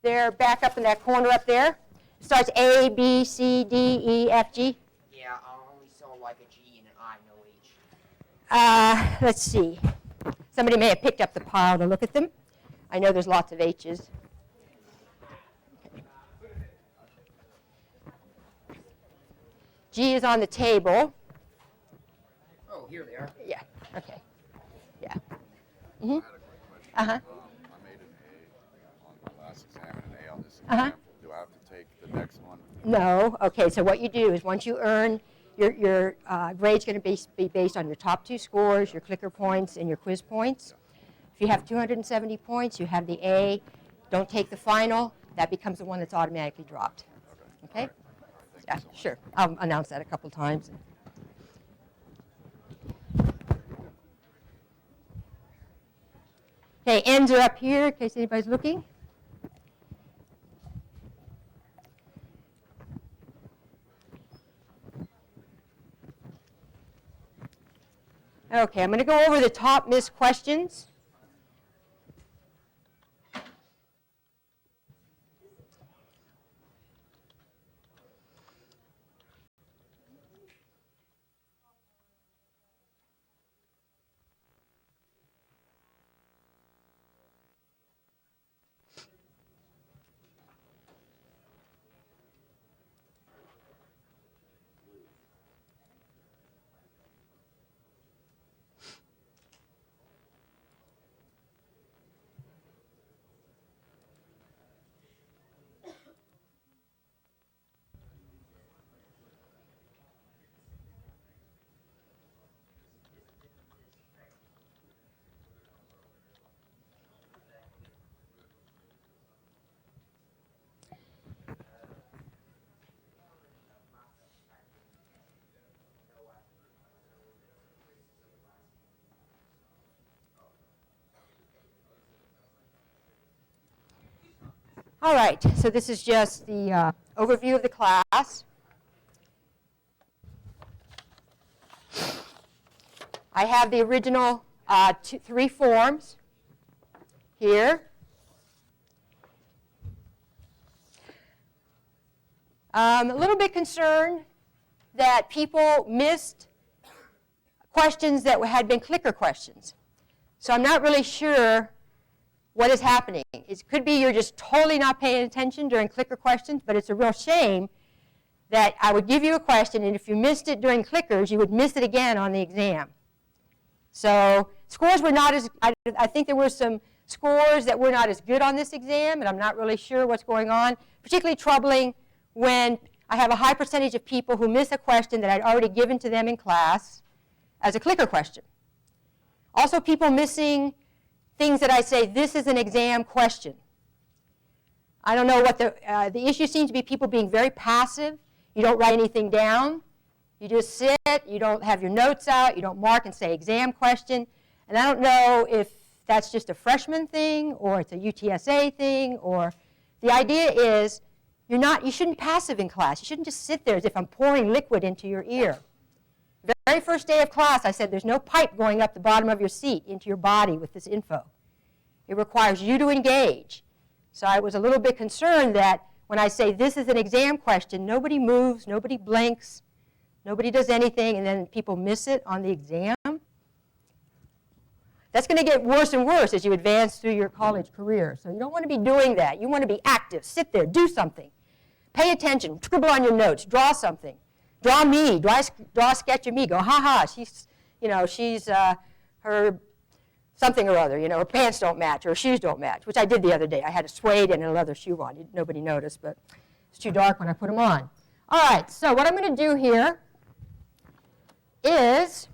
there, back up in that corner up there. It starts A, B, C, D, E, F, G. Yeah, I only saw like a G and an I, no H. Let's see. Somebody may have picked up the pile to look at them. I know there's lots of H's. Okay. G is on the table. Oh, here they are. Yeah, okay. Yeah. I had a quick question. Uh-huh. I made an A on the last exam and an A on this exam. Do I have to take the next one? No. Okay, so what you do is once you earn, your grade's going to be based on your top 2 scores, your clicker points, and your quiz points. If you have 270 points, you have the A. Don't take the final. That becomes the one that's automatically dropped. Okay? All right. Yeah, Thank you so much. sure. I'll announce that a couple times. Okay, ends are up here in case anybody's looking. Okay, I'm going to go over the top missed questions. All right, so this is just the overview of the class. I have the original 3 forms here. A little bit concerned that people missed questions that had been clicker questions. So I'm not really sure what is happening. It could be you're just totally not paying attention during clicker questions, but it's a real shame that I would give you a question, and if you missed it during clickers, you would miss it again on the exam. So scores were not as, I think there were some scores that were not as good on this exam, and I'm not really sure what's going on. Particularly troubling when I have a high percentage of people who miss a question that I'd already given to them in class as a clicker question. Also people missing things that I say, this is an exam question. I don't know what the issue seems to be people being very passive. You don't write anything down. You just sit, you don't have your notes out, you don't mark and say exam question. And I don't know if that's just a freshman thing or it's a UTSA thing, or the idea is you shouldn't passive in class. You shouldn't just sit there as if I'm pouring liquid into your ear. The very first day of class, I said there's no pipe going up the bottom of your seat into your body with this info. It requires you to engage. So I was a little bit concerned that when I say this is an exam question, nobody moves, nobody blinks, nobody does anything, and then people miss it on the exam. That's going to get worse and worse as you advance through your college career. So you don't want to be doing that. You want to be active. Sit there. Do something. Pay attention. Scribble on your notes. Draw something. Draw me. Draw a sketch of me. Go, ha-ha, she's her something or other. Her pants don't match or her shoes don't match, which I did the other day. I had a suede and a leather shoe on. Nobody noticed, but it's too dark when I put them on. All right, so what I'm going to do here is,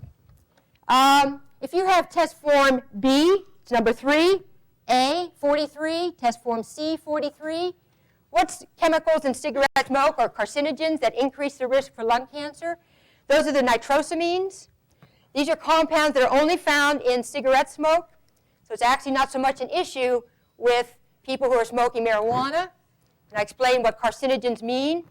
if you have test form B, it's number 3, A, 43, test form C, 43, what chemicals in cigarette smoke are carcinogens that increase the risk for lung cancer? Those are the nitrosamines. These are compounds that are only found in cigarette smoke, so it's actually not so much an issue with people who are smoking marijuana. And I explain what carcinogens mean.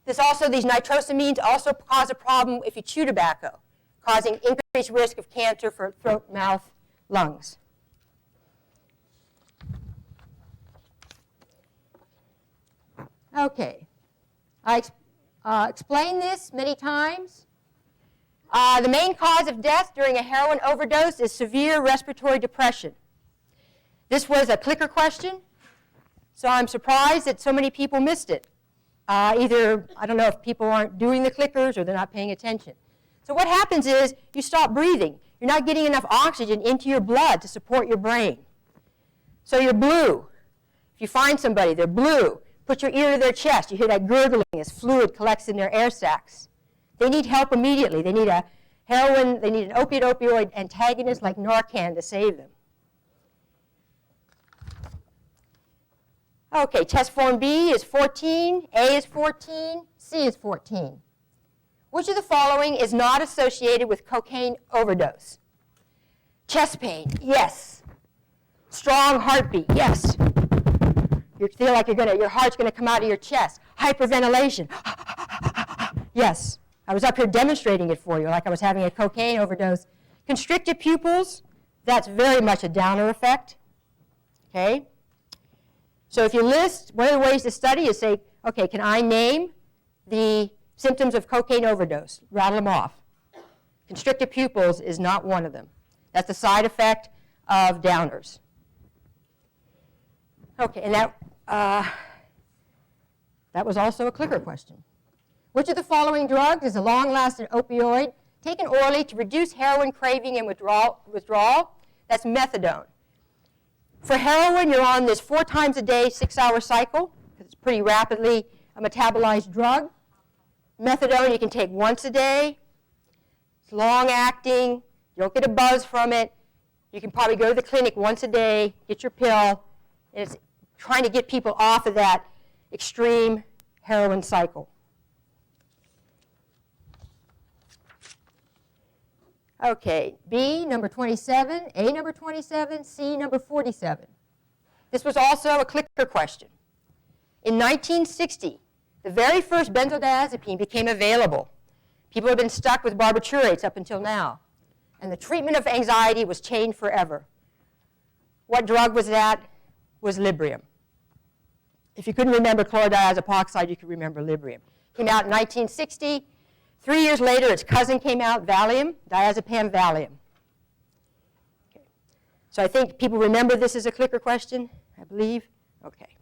These nitrosamines also cause a problem if you chew tobacco, causing increased risk of cancer for throat, mouth, lungs. Okay. I explained this many times. The main cause of death during a heroin overdose is severe respiratory depression. This was a clicker question, so I'm surprised that so many people missed it. Either, I don't know if people aren't doing the clickers or they're not paying attention. So what happens is you stop breathing. You're not getting enough oxygen into your blood to support your brain. So you're blue. If you find somebody, they're blue. Put your ear to their chest. You hear that gurgling as fluid collects in their air sacs. They need help immediately. They need a heroin, they need an opioid antagonist like Narcan to save them. Okay, test form B is 14, A is 14, C is 14. Which of the following is not associated with cocaine overdose? Chest pain, yes. Strong heartbeat, yes. You feel like your heart's going to come out of your chest. Hyperventilation, yes. I was up here demonstrating it for you like I was having a cocaine overdose. Constricted pupils, that's very much a downer effect. Okay? So if you list, one of the ways to study is say, okay, can I name the symptoms of cocaine overdose? Rattle them off. Constricted pupils is not one of them. That's the side effect of downers. Okay, and that was also a clicker question. Which of the following drugs is a long-lasting opioid taken orally to reduce heroin craving and withdrawal? That's methadone. For heroin, you're on this 4 times a day, 6-hour cycle, because it's pretty rapidly a metabolized drug. Methadone you can take once a day. It's long-acting. You don't get a buzz from it. You can probably go to the clinic once a day, get your pill. And it's trying to get people off of that extreme heroin cycle. Okay, B, number 27, A, number 27, C, number 47. This was also a clicker question. In 1960, the very first benzodiazepine became available. People have been stuck with barbiturates up until now. And the treatment of anxiety was changed forever. What drug was that? Was Librium. If you couldn't remember chlorodiazepoxide, you could remember Librium. Came out in 1960. 3 years later, its cousin came out, Valium, diazepam Valium. Okay. So I think people remember this as a clicker question, I believe. Okay.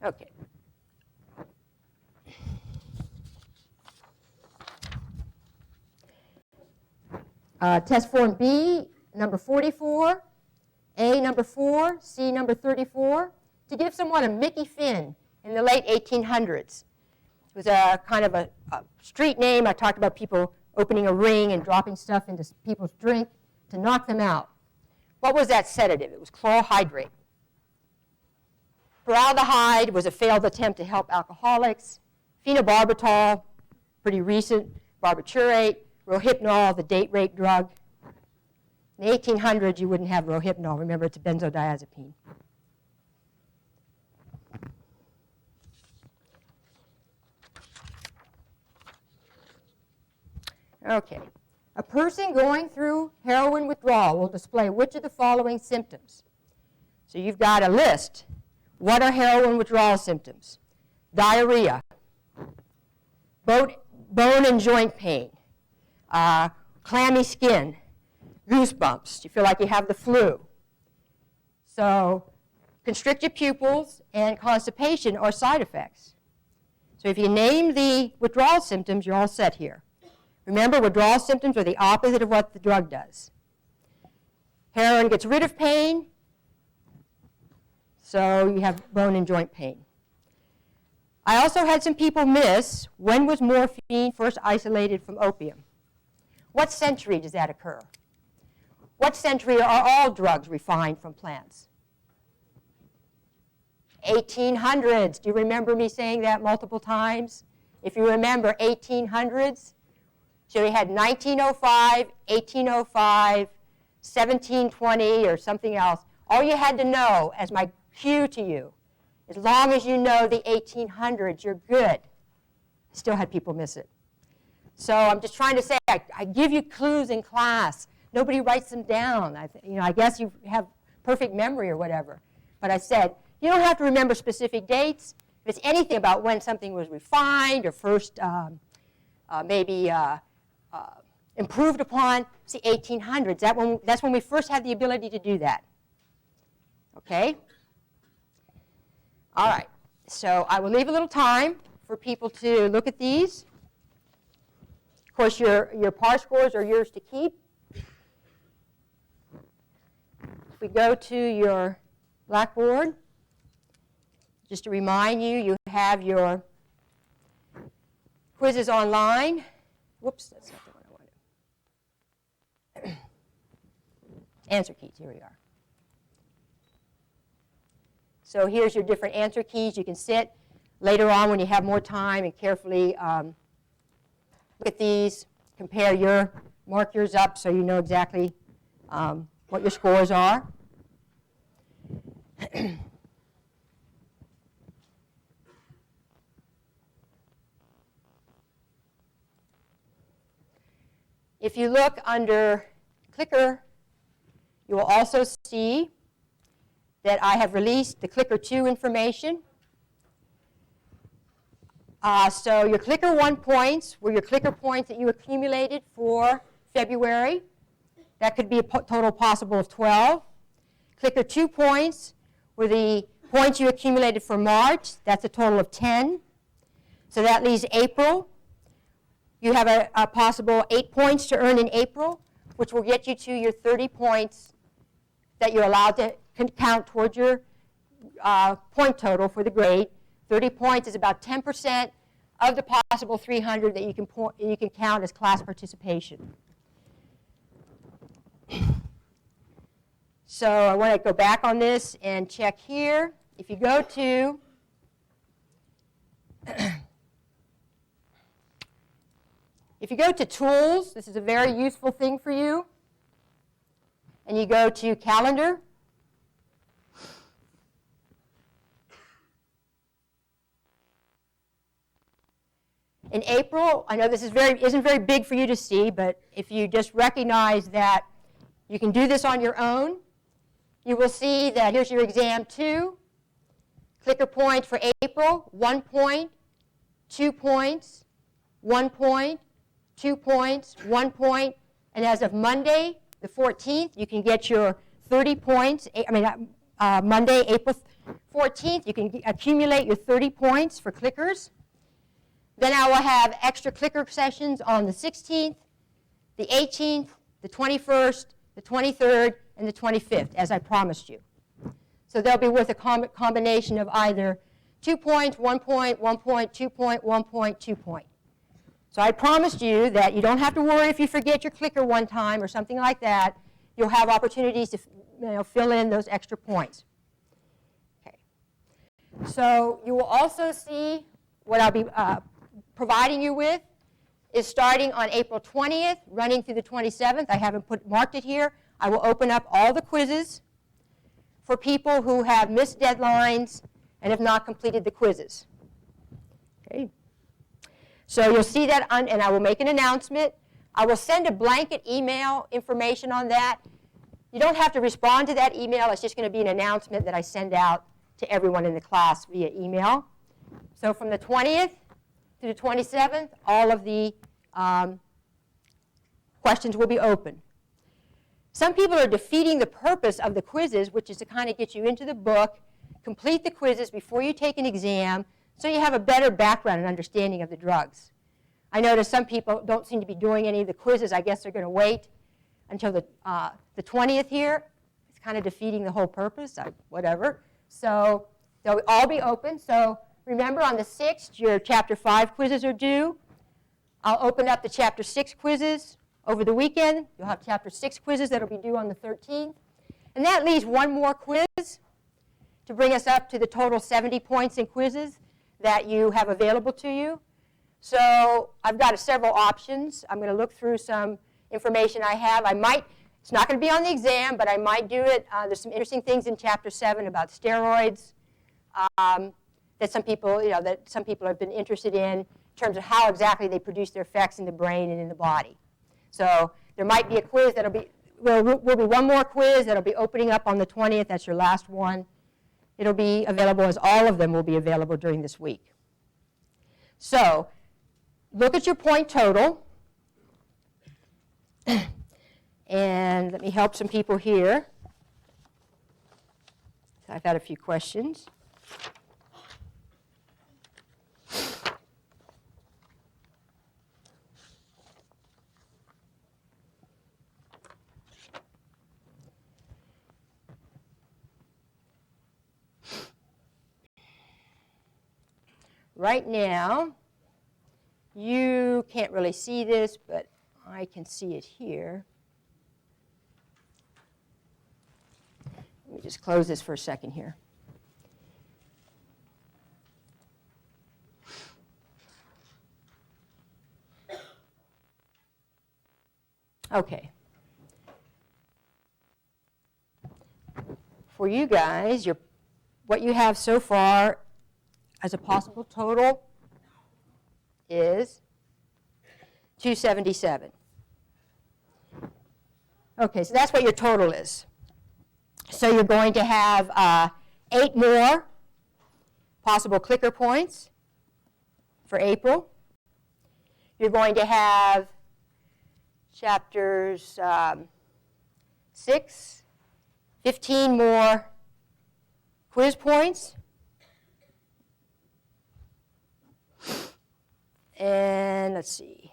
Okay. Test form B, number 44, A, number 4, C, number 34. To give someone a Mickey Finn in the late 1800s. It was a kind of a street name. I talked about people opening a ring and dropping stuff into people's drink to knock them out. What was that sedative? It was chloral hydrate. Foraldehyde was a failed attempt to help alcoholics. Phenobarbital, pretty recent. Barbiturate. Rohypnol, the date rape drug. In the 1800s, you wouldn't have Rohypnol. Remember, it's a benzodiazepine. Okay. A person going through heroin withdrawal will display which of the following symptoms? So you've got a list. What are heroin withdrawal symptoms? Diarrhea, bone and joint pain, clammy skin, goosebumps. You feel like you have the flu. So constricted pupils and constipation are side effects. So if you name the withdrawal symptoms, you're all set here. Remember, withdrawal symptoms are the opposite of what the drug does. Heroin gets rid of pain, so you have bone and joint pain. I also had some people miss, when was morphine first isolated from opium? What century does that occur? What century are all drugs refined from plants? 1800s. Do you remember me saying that multiple times? If you remember 1800s, so we had 1905, 1805, 1720, or something else. All you had to know, as my cue to you, as long as you know the 1800s, you're good. I still had people miss it. So I'm just trying to say, I give you clues in class. Nobody writes them down. I guess you have perfect memory or whatever. But I said, You don't have to remember specific dates. If it's anything about when something was refined or first maybe improved upon, it's the 1800s. That's when we first had the ability to do that. Okay? All right. So I will leave a little time for people to look at these. Of course, your PAR scores are yours to keep. If we go to your Blackboard, just to remind you, you have your quizzes online. Whoops, that's not the one I wanted. Answer keys, here we are. So here's your different answer keys. You can sit later on when you have more time and carefully look at these, mark yours up so you know exactly what your scores are. If you look under Clicker, you will also see that I have released the Clicker 2 information. So your Clicker 1 points were your Clicker points that you accumulated for February. That could be a total possible of 12. Clicker 2 points were the points you accumulated for March. That's a total of 10. So that leaves April. You have a possible 8 points to earn in April, which will get you to your 30 points that you're allowed to count towards your point total for the grade. 30 points is about 10% of the possible 300 that you can count as class participation. So I want to go back on this and check here. If you go to Tools, this is a very useful thing for you, and you go to Calendar, in April, I know this isn't very big for you to see, but if you just recognize that you can do this on your own, you will see that here's your exam 2. Clicker points for April, 1 point, 2 points, 1 point, 2 points, 1 point, and as of Monday, the 14th, you can get your 30 points. Monday, April 14th, you can accumulate your 30 points for clickers. Then I will have extra clicker sessions on the 16th, the 18th, the 21st, the 23rd, and the 25th, as I promised you. So they'll be worth a combination of either 2 points, 1 point, 1 point, 2 point, 1 point, 2 point. So I promised you that you don't have to worry if you forget your clicker one time or something like that. You'll have opportunities to fill in those extra points. Okay. So you will also see what I'll be providing you with is starting on April 20th, running through the 27th. I haven't marked it here. I will open up all the quizzes for people who have missed deadlines and have not completed the quizzes. Okay. So you'll see that, and I will make an announcement. I will send a blanket email information on that. You don't have to respond to that email. It's just going to be an announcement that I send out to everyone in the class via email. So from the 20th to the 27th, all of the questions will be open. Some people are defeating the purpose of the quizzes, which is to kind of get you into the book, complete the quizzes before you take an exam, so you have a better background and understanding of the drugs. I notice some people don't seem to be doing any of the quizzes. I guess they're going to wait until the 20th here. It's kind of defeating the whole purpose, whatever. So they'll all be open. So remember, on the 6th, your Chapter 5 quizzes are due. I'll open up the Chapter 6 quizzes over the weekend. You'll have Chapter 6 quizzes that will be due on the 13th. And that leaves one more quiz to bring us up to the total 70 points in quizzes that you have available to you. So I've got several options. I'm going to look through some information I have. It's not going to be on the exam, but I might do it. There's some interesting things in Chapter 7 about steroids that some people have been interested in terms of how exactly they produce their effects in the brain and in the body. So there might be a quiz that'll be, will be one more quiz that'll be opening up on the 20th. That's your last one. it'll be available, as all of them will be available during this week. So look at your point total. And let me help some people here. I've had a few questions. Right now, you can't really see this, but I can see it here. Let me just close this for a second here. Okay. For you guys, what you have so far as a possible total is 277. Okay, so that's what your total is. So you're going to have 8 more possible clicker points for April. You're going to have chapters 6, 15 more quiz points. And let's see.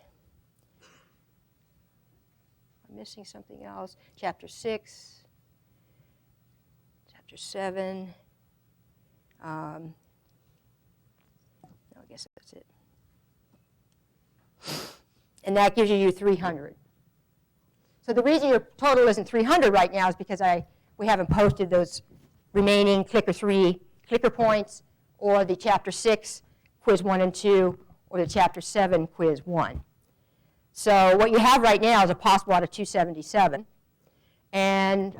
I'm missing something else. Chapter 6, Chapter 7. No, I guess that's it. And that gives you 300. So the reason your total isn't 300 right now is because we haven't posted those remaining clicker 3 clicker points, or the Chapter 6 quiz 1 and 2, or the Chapter 7 quiz 1. So what you have right now is a possible out of 277. And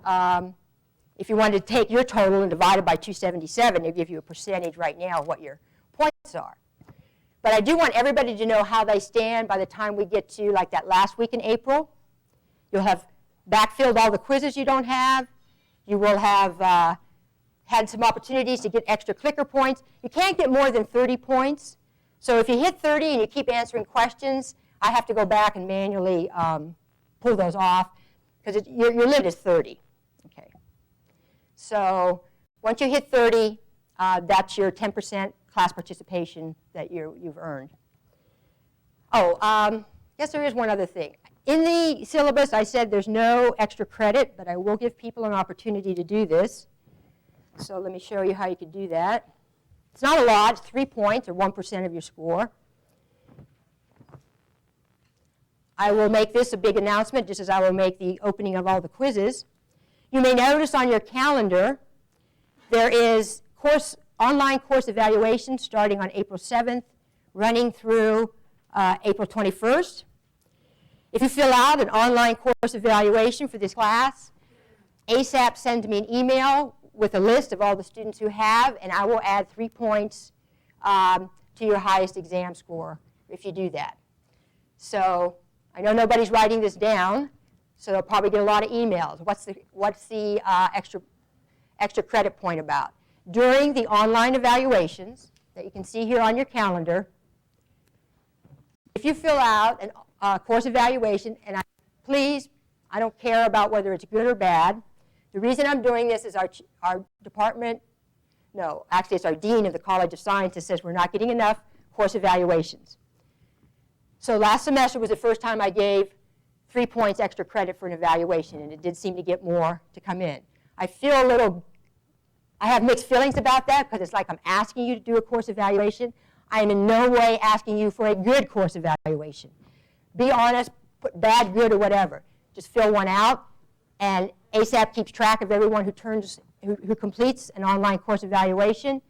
if you wanted to take your total and divide it by 277, it'll give you a percentage right now of what your points are. But I do want everybody to know how they stand by the time we get to like that last week in April. You'll have backfilled all the quizzes you don't have. You will have had some opportunities to get extra clicker points. You can't get more than 30 points. So if you hit 30 and you keep answering questions, I have to go back and manually pull those off, because your limit is 30. Okay. So once you hit 30, that's your 10% class participation that you've earned. Oh, yes, there is one other thing. In the syllabus, I said there's no extra credit, but I will give people an opportunity to do this. So let me show you how you could do that. It's not a lot. It's 3 points, or 1% of your score. I will make this a big announcement, just as I will make the opening of all the quizzes. You may notice on your calendar there is online course evaluation starting on April 7th, running through April 21st. If you fill out an online course evaluation for this class, ASAP sends me an email with a list of all the students who have, and I will add 3 points to your highest exam score if you do that. So I know nobody's writing this down, so they'll probably get a lot of emails. What's the extra credit point about? During the online evaluations that you can see here on your calendar, if you fill out a course evaluation, and please, I don't care about whether it's good or bad. The reason I'm doing this is our department, no, actually it's our dean of the College of Sciences says we're not getting enough course evaluations. So last semester was the first time I gave 3 points extra credit for an evaluation, and it did seem to get more to come in. I have mixed feelings about that, because it's like I'm asking you to do a course evaluation. I am in no way asking you for a good course evaluation. Be honest, put bad, good, or whatever. Just fill one out, and ASAP keeps track of everyone who completes an online course evaluation.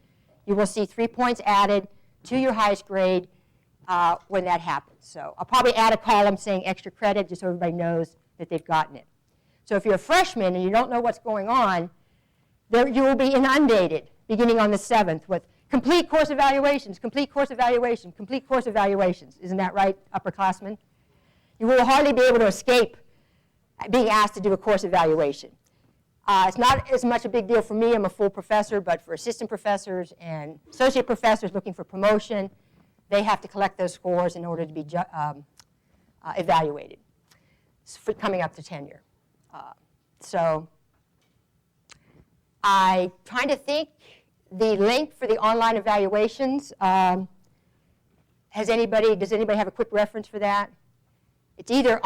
You will see 3 points added to your highest grade when that happens. So I'll probably add a column saying extra credit, just so everybody knows that they've gotten it. So if you're a freshman and you don't know what's going on, you will be inundated beginning on the 7th with complete course evaluations, complete course evaluation, complete course evaluations. Isn't that right, upperclassmen? You will hardly be able to escape being asked to do a course evaluation. It's not as much a big deal for me. I'm a full professor, but for assistant professors and associate professors looking for promotion, they have to collect those scores in order to be evaluated for coming up to tenure. So I'm trying to think the link for the online evaluations. Does anybody have a quick reference for that? It's either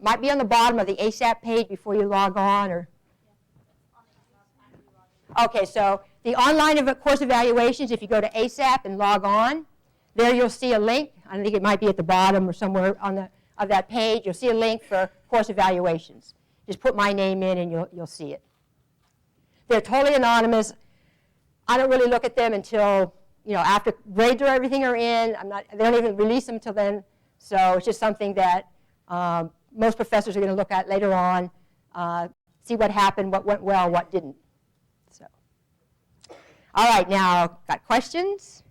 might be on the bottom of the ASAP page before you log on, or. Okay, so the online course evaluations, if you go to ASAP and log on, there you'll see a link. I think it might be at the bottom or somewhere of that page. You'll see a link for course evaluations. Just put my name in and you'll see it. They're totally anonymous. I don't really look at them until, after grades or everything are in. They don't even release them until then. So it's just something that most professors are going to look at later on, see what happened, what went well, what didn't. So, all right, now, got questions?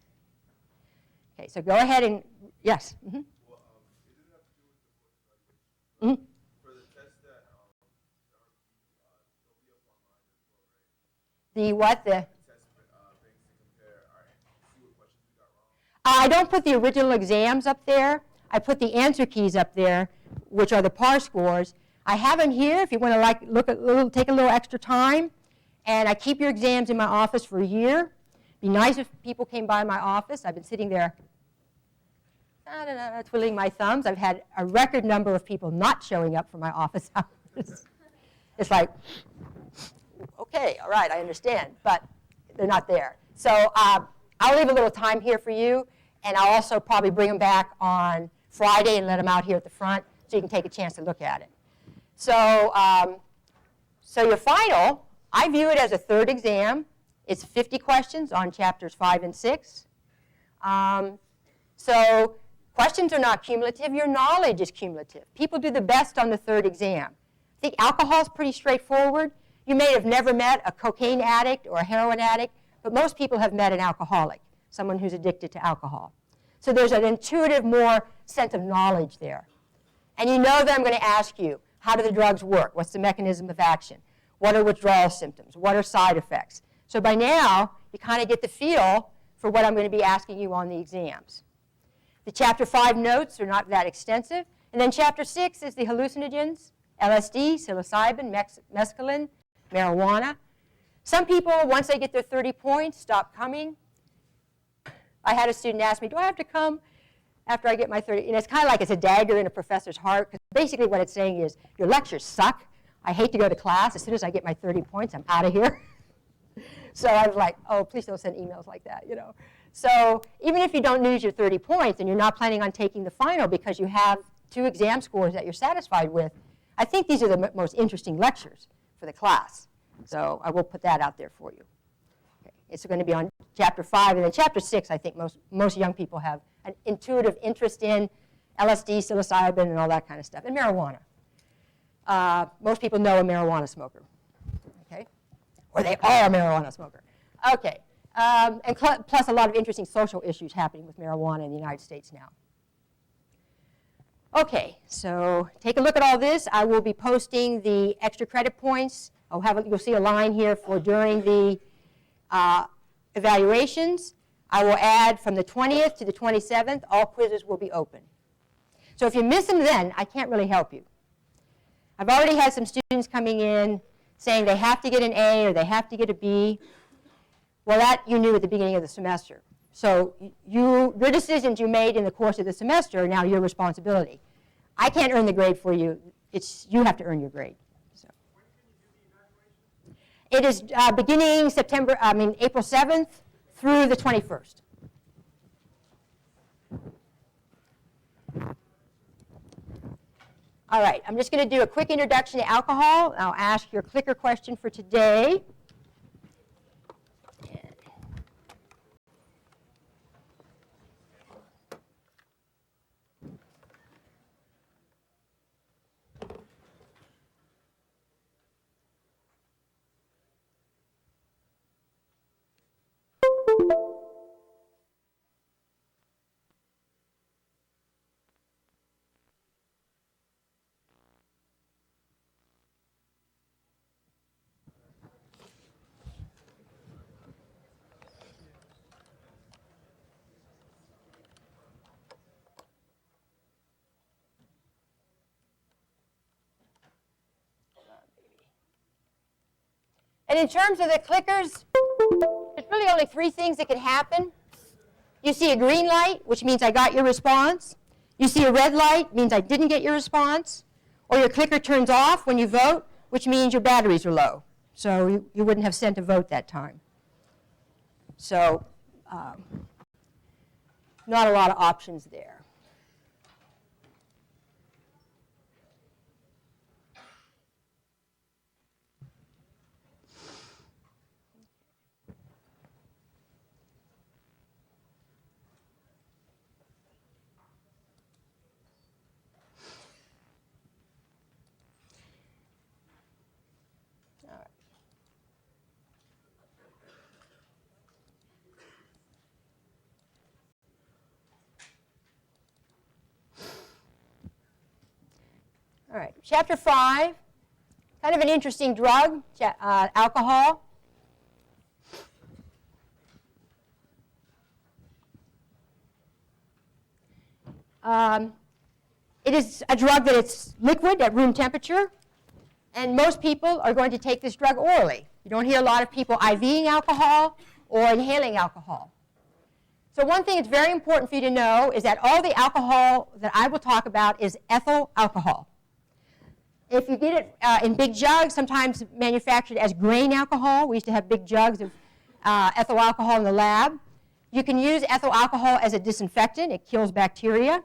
Okay, so go ahead and, yes. Mm-hmm. Well, it doesn't have to do with the course evaluation. Mm-hmm. For the test that they'll be up online as well, right? The what? The Test things to compare, see what questions we got wrong. I don't put the original exams up there. I put the answer keys up there, which are the PAR scores. I have them here if you want to take a little extra time. And I keep your exams in my office for a year. Be nice if people came by my office. I've been sitting there twiddling my thumbs. I've had a record number of people not showing up for my office hours. It's like, okay, all right, I understand, but they're not there. So I'll leave a little time here for you, and I'll also probably bring them back on Friday and let them out here at the front so you can take a chance to look at it. So, so your final, I view it as a third exam. It's 50 questions on chapters 5 and 6. So questions are not cumulative. Your knowledge is cumulative. People do the best on the third exam. I think alcohol is pretty straightforward. You may have never met a cocaine addict or a heroin addict, but most people have met an alcoholic, someone who's addicted to alcohol. So there's an intuitive, more sense of knowledge there. And you know that I'm going to ask you, how do the drugs work? What's the mechanism of action? What are withdrawal symptoms? What are side effects? So by now, you kind of get the feel for what I'm going to be asking you on the exams. The Chapter 5 notes are not that extensive. And then Chapter 6 is the hallucinogens, LSD, psilocybin, mescaline, marijuana. Some people, once they get their 30 points, stop coming. I had a student ask me, do I have to come after I get my 30? And it's kind of like it's a dagger in a professor's heart, because basically what it's saying is, your lectures suck. I hate to go to class. As soon as I get my 30 points, I'm out of here. So I was like, oh, please don't send emails like that, So even if you don't use your 30 points and you're not planning on taking the final because you have 2 exam scores that you're satisfied with, I think these are the most interesting lectures for the class. So I will put that out there for you. Okay. It's going to be on Chapter 5. And then Chapter 6, I think most young people have an intuitive interest in LSD, psilocybin, and all that kind of stuff, and marijuana. Most people know a marijuana smoker. Okay? Or they are a marijuana smoker. Okay. And plus a lot of interesting social issues happening with marijuana in the United States now. Okay, so take a look at all this. I will be posting the extra credit points. You'll see a line here for during the evaluations. I will add from the 20th to the 27th, all quizzes will be open. So if you miss them then, I can't really help you. I've already had some students coming in saying they have to get an A or they have to get a B. Well, that you knew at the beginning of the semester. So your decisions you made in the course of the semester are now your responsibility. I can't earn the grade for you. You have to earn your grade. So. When can you do the evaluation? It is beginning April 7th through the 21st. All right, I'm just going to do a quick introduction to alcohol. I'll ask your clicker question for today. And in terms of the clickers, there's really only 3 things that can happen. You see a green light, which means I got your response. You see a red light, means I didn't get your response. Or your clicker turns off when you vote, which means your batteries are low. So you wouldn't have sent a vote that time. So not a lot of options there. All right, chapter 5, kind of an interesting drug, alcohol. It is a drug that it's liquid at room temperature, and most people are going to take this drug orally. You don't hear a lot of people IVing alcohol or inhaling alcohol. So one thing that's very important for you to know is that all the alcohol that I will talk about is ethyl alcohol. If you get it in big jugs, sometimes manufactured as grain alcohol. We used to have big jugs of ethyl alcohol in the lab. You can use ethyl alcohol as a disinfectant. It kills bacteria.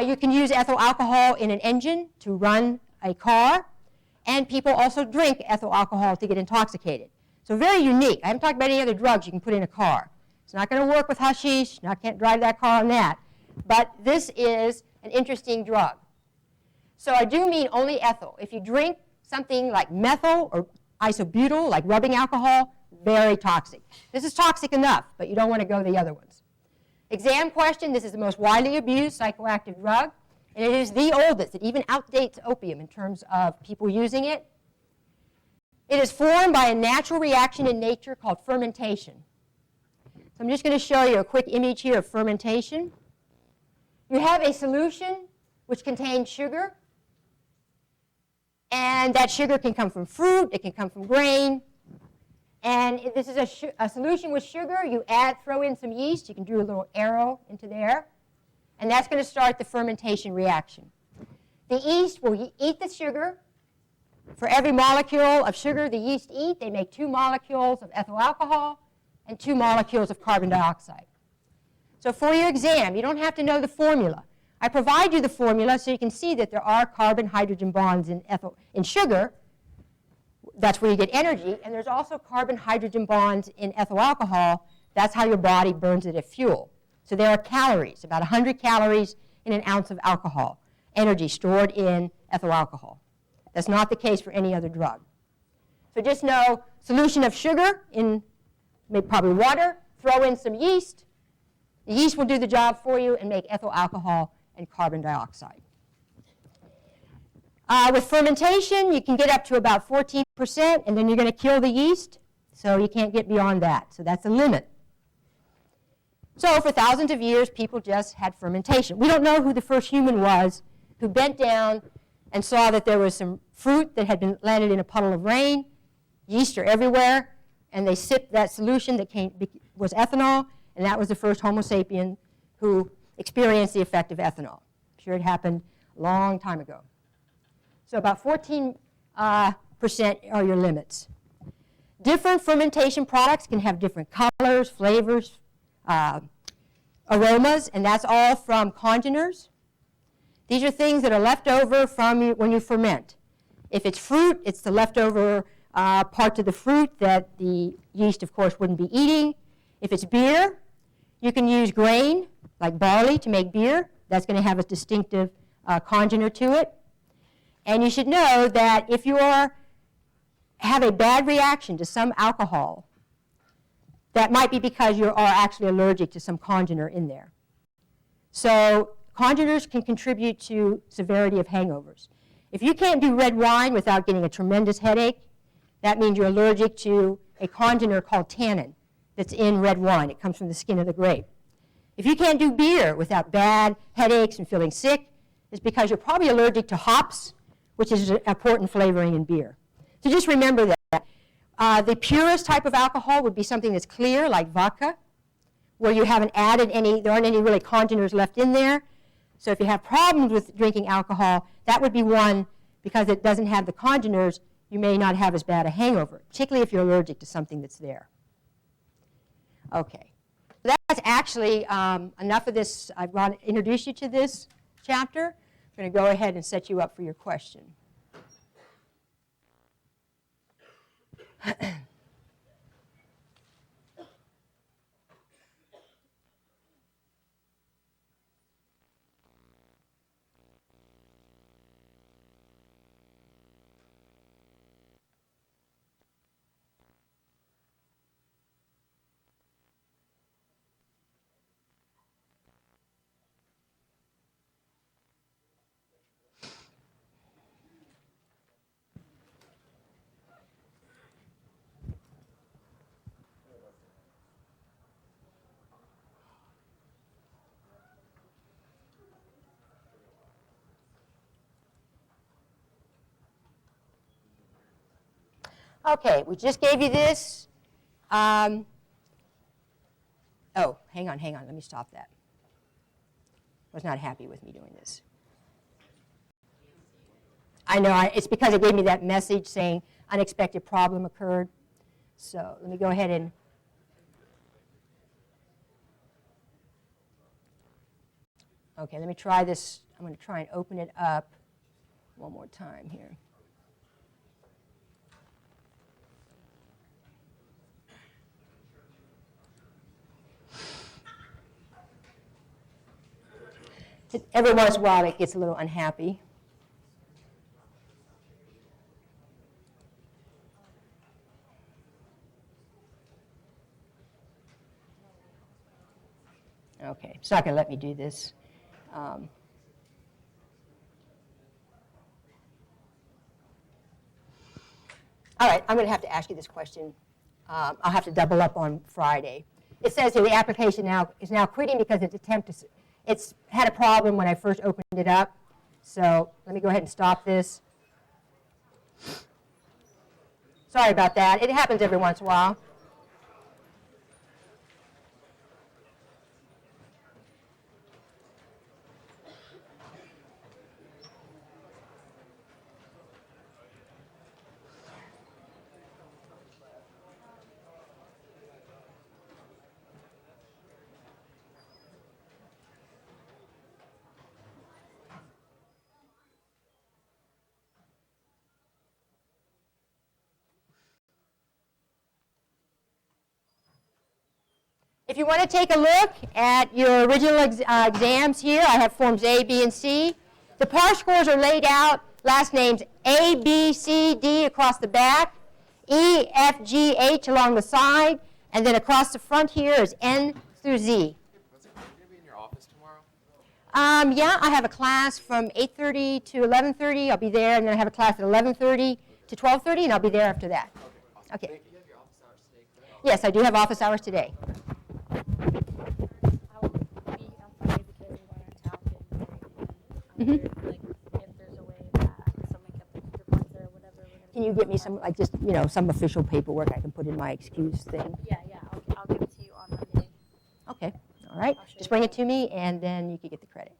You can use ethyl alcohol in an engine to run a car. And people also drink ethyl alcohol to get intoxicated. So very unique. I haven't talked about any other drugs you can put in a car. It's not going to work with hashish. Can't drive that car on that. But this is an interesting drug. So I do mean only ethyl. If you drink something like methyl or isobutyl, like rubbing alcohol, very toxic. This is toxic enough, but you don't want to go the other ones. Exam question, this is the most widely abused psychoactive drug, and it is the oldest. It even outdates opium in terms of people using it. It is formed by a natural reaction in nature called fermentation. So I'm just going to show you a quick image here of fermentation. You have a solution which contains sugar. And that sugar can come from fruit, it can come from grain. And if this is a solution with sugar, you throw in some yeast. You can do a little arrow into there. And that's going to start the fermentation reaction. The yeast will eat the sugar. For every molecule of sugar the yeast eat, they make 2 molecules of ethyl alcohol and 2 molecules of carbon dioxide. So for your exam, you don't have to know the formula. I provide you the formula so you can see that there are carbon-hydrogen bonds in sugar. That's where you get energy. And there's also carbon-hydrogen bonds in ethyl alcohol. That's how your body burns it as fuel. So there are calories, about 100 calories in an ounce of alcohol, energy stored in ethyl alcohol. That's not the case for any other drug. So just know, solution of sugar in probably water, throw in some yeast. The yeast will do the job for you and make ethyl alcohol and carbon dioxide. With fermentation, you can get up to about 14%, and then you're going to kill the yeast, so you can't get beyond that. So that's a limit. So for thousands of years, people just had fermentation. We don't know who the first human was who bent down and saw that there was some fruit that had been landed in a puddle of rain. Yeast are everywhere, and they sipped that solution that was ethanol, and that was the first Homo sapien who experienced the effect of ethanol. I'm sure it happened a long time ago. So about 14% are your limits. Different fermentation products can have different colors, flavors, aromas, and that's all from congeners. These are things that are left over from when you ferment. If it's fruit, it's the leftover parts of the fruit that the yeast, of course, wouldn't be eating. If it's beer, you can use grain, like barley, to make beer. That's going to have a distinctive congener to it. And you should know that if you have a bad reaction to some alcohol, that might be because you are actually allergic to some congener in there. So congeners can contribute to severity of hangovers. If you can't do red wine without getting a tremendous headache, that means you're allergic to a congener called tannin that's in red wine. It comes from the skin of the grape. If you can't do beer without bad headaches and feeling sick, it's because you're probably allergic to hops, which is an important flavoring in beer. So just remember that. The purest type of alcohol would be something that's clear, like vodka, where you haven't added any, there aren't any really congeners left in there. So if you have problems with drinking alcohol, that would be one, because it doesn't have the congeners, you may not have as bad a hangover, particularly if you're allergic to something that's there. Okay. That's actually enough of this. I want to introduce you to this chapter. I'm going to go ahead and set you up for your question. Okay, we just gave you this. Oh, hang on, let me stop that. I was not happy with me doing this. I know, it's because it gave me that message saying unexpected problem occurred. So let me go ahead and... Okay, let me try this. I'm going to try and open it up one more time here. Every once in a while it gets a little unhappy. Okay, it's not going to let me do this. All right, I'm going to have to ask you this question. I'll have to double up on Friday. It says here the application now is quitting because it's had a problem when I first opened it up. So let me go ahead and stop this. Sorry about that. It happens every once in a while. If you want to take a look at your original exams here, I have forms A, B, and C. The PAR scores are laid out, last names A, B, C, D across the back, E, F, G, H along the side, and then across the front here is N through Z. Are you going to be in your office tomorrow? Yeah, I have a class from 8:30 to 11:30. I'll be there, and then I have a class at 11:30 to 12:30, and I'll be there after that. Awesome. Okay. Thank you. You have your office hours today, correct? Yes, I do have office hours today. I'll be on Friday because we went to town and Mhm. like if there's a way that someone kept the points or whatever. We're gonna Can you get me some, like, just, some official paperwork I can put in my excuse thing? Yeah, I'll give it to you on Monday. Okay, all right. I'll show Just you bring it that. to me, and then you can get the credit.